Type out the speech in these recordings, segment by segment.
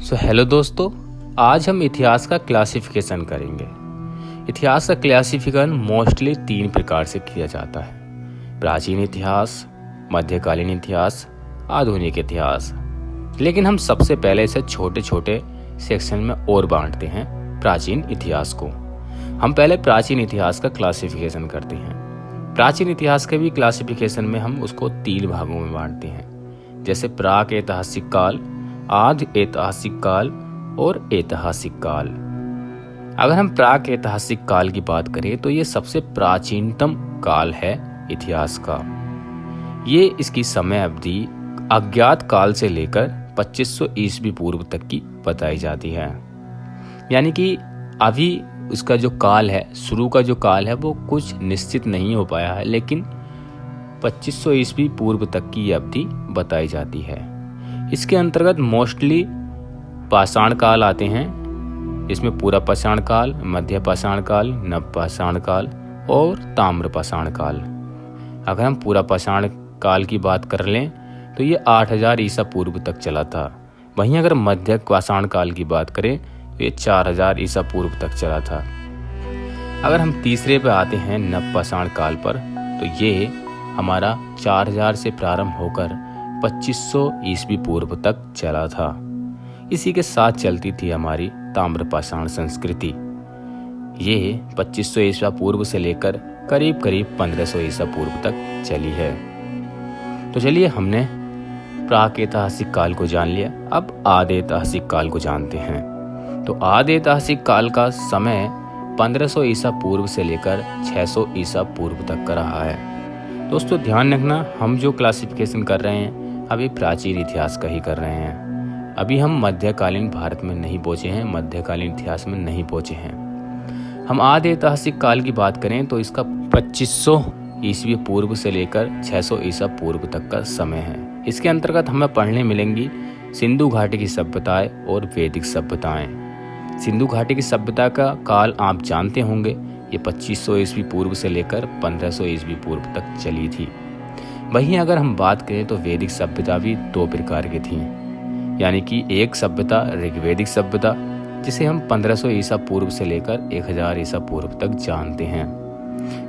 Hello दोस्तों, आज हम इतिहास का क्लासिफिकेशन करेंगे। इतिहास का क्लासिफिकेशन मोस्टली 3 प्रकार से किया जाता है: प्राचीन इतिहास, मध्यकालीन इतिहास, आधुनिक इतिहास। लेकिन हम सबसे पहले इसे छोटे छोटे सेक्शन में और बांटते हैं प्राचीन इतिहास को। हम पहले प्राचीन इतिहास का क्लासिफिकेशन करते हैं। प्राचीन इतिहास के भी क्लासिफिकेशन में हम उसको 3 भागों में बांटते हैं, जैसे प्राक ऐतिहासिक काल, आधि ऐतिहासिक काल और ऐतिहासिक काल। अगर हम प्राक ऐतिहासिक काल की बात करें तो ये सबसे प्राचीनतम काल है इतिहास का। ये इसकी समय अवधि अज्ञात काल से लेकर 2500 ईस्वी पूर्व तक की बताई जाती है। यानी कि अभी उसका जो काल है, शुरू का जो काल है, वो कुछ निश्चित नहीं हो पाया है, लेकिन 2500 ईस्वी पूर्व तक की अवधि बताई जाती है। इसके अंतर्गत मोस्टली पाषाण काल आते हैं, इसमें पूरा पाषाण काल, मध्य पाषाण काल, नव पाषाण काल और ताम्र पाषाण काल। अगर हम पूरा पाषाण काल की बात कर लें तो ये 8000 ईसा पूर्व तक चला था। वहीं अगर मध्य पाषाण काल की बात करें तो ये 4000 ईसा पूर्व तक चला था। अगर हम तीसरे पे आते हैं नव पाषाण काल पर, तो ये हमारा 4000 से प्रारंभ होकर 2500 ईस्वी पूर्व तक चला था। इसी के साथ चलती थी हमारी ताम्र पाषाण संस्कृति। ये 2500 ईसा पूर्व से लेकर करीब 1500 ईसा पूर्व तक चली है। तो चलिए, हमने प्राक ऐतिहासिक काल को जान लिया। अब आदि ऐतिहासिक काल को जानते हैं। तो आदि ऐतिहासिक काल का समय 1500 ईसा पूर्व से लेकर 600 ईसा पूर्व तक का रहा है। दोस्तों ध्यान रखना, हम जो क्लासिफिकेशन कर रहे हैं अभी प्राचीन इतिहास का ही कर रहे हैं। अभी हम मध्यकालीन भारत में नहीं पहुंचे हैं, मध्यकालीन इतिहास में नहीं पहुंचे हैं। हम आदि ऐतिहासिक काल की बात करें तो इसका 2500 ईस्वी पूर्व से लेकर 600 ईसा पूर्व तक का समय है। इसके अंतर्गत हमें पढ़ने मिलेंगी सिंधु घाटी की सभ्यताएं और वैदिक सभ्यताएं। सिंधु घाटी की सभ्यता का काल आप जानते होंगे, ये 2500 ईस्वी पूर्व से लेकर 1500 ईस्वी पूर्व तक चली थी। वहीं अगर हम बात करें तो वैदिक सभ्यता भी 2 प्रकार की थी। यानी कि एक सभ्यता ऋग्वैदिक सभ्यता, जिसे हम 1500 ईसा पूर्व से लेकर 1000 ईसा पूर्व तक जानते हैं।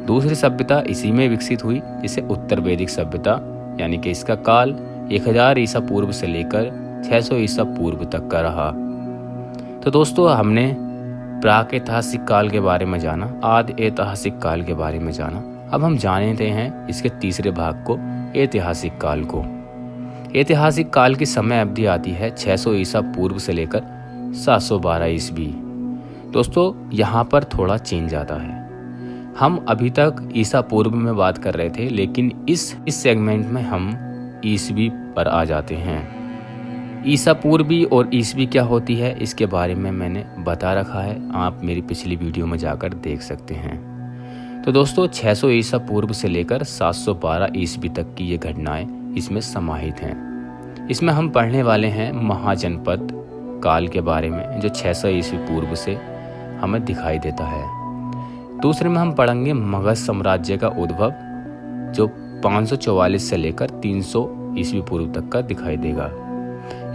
दूसरी सभ्यता इसी में विकसित हुई, जिसे उत्तर वैदिक सभ्यता, यानी कि इसका काल 1000 ईसा पूर्व से लेकर 600 ईसा पूर्व तक का रहा। तो दोस्तों, हमने प्राक ऐतिहासिक काल के बारे में जाना, आदि ऐतिहासिक काल के बारे में जाना। अब हम जानते हैं इसके तीसरे भाग को, ऐतिहासिक काल को। ऐतिहासिक काल की समय अवधि आती है 600 ईसा पूर्व से लेकर 712 ईस्वी। दोस्तों, यहाँ पर थोड़ा चेंज आता है। हम अभी तक ईसा पूर्व में बात कर रहे थे, लेकिन इस सेगमेंट में हम ईस्वी पर आ जाते हैं। ईसा पूर्वी और ईस्वी क्या होती है, इसके बारे में मैंने बता रखा है, आप मेरी पिछली वीडियो में जाकर देख सकते हैं। तो दोस्तों, 600 ईसा पूर्व से लेकर 712 ईस्वी तक की ये घटनाएं इसमें समाहित हैं। इसमें हम पढ़ने वाले हैं महाजनपद काल के बारे में, जो 600 ईस्वी पूर्व से हमें दिखाई देता है। दूसरे में हम पढ़ेंगे मगध साम्राज्य का उद्भव, जो 544 से लेकर 300 ईस्वी पूर्व तक का दिखाई देगा।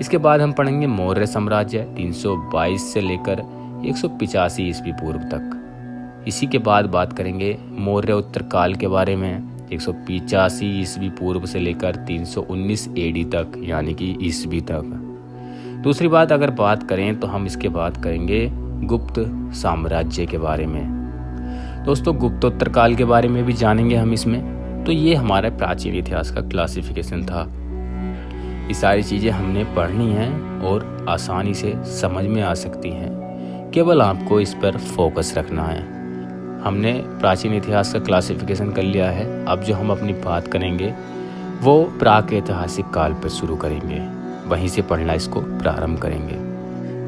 इसके बाद हम पढ़ेंगे मौर्य साम्राज्य 322 से लेकर 185 ईस्वी पूर्व तक। इसी के बाद बात करेंगे मौर्य उत्तर काल के बारे में, 185 ईस्वी पूर्व से लेकर 319 एडी तक, यानी कि ईस्वी तक। दूसरी बात अगर बात करें तो हम इसके बाद करेंगे गुप्त साम्राज्य के बारे में। दोस्तों, गुप्तोत्तर काल के बारे में भी जानेंगे हम इसमें। तो ये हमारा प्राचीन इतिहास का क्लासिफिकेशन था। ये सारी चीज़ें हमने पढ़नी हैं और आसानी से समझ में आ सकती हैं, केवल आपको इस पर फोकस रखना है। हमने प्राचीन इतिहास का क्लासिफिकेशन कर लिया है। अब जो हम अपनी बात करेंगे वो प्राक ऐतिहासिक काल पर शुरू करेंगे, वहीं से पढ़ना इसको प्रारंभ करेंगे।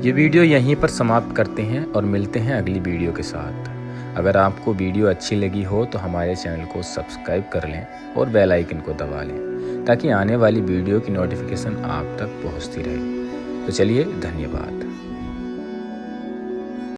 ये वीडियो यहीं पर समाप्त करते हैं और मिलते हैं अगली वीडियो के साथ। अगर आपको वीडियो अच्छी लगी हो तो हमारे चैनल को सब्सक्राइब कर लें और बेल आइकन को दबा लें, ताकि आने वाली वीडियो की नोटिफिकेशन आप तक पहुंचती रहे। तो चलिए, धन्यवाद।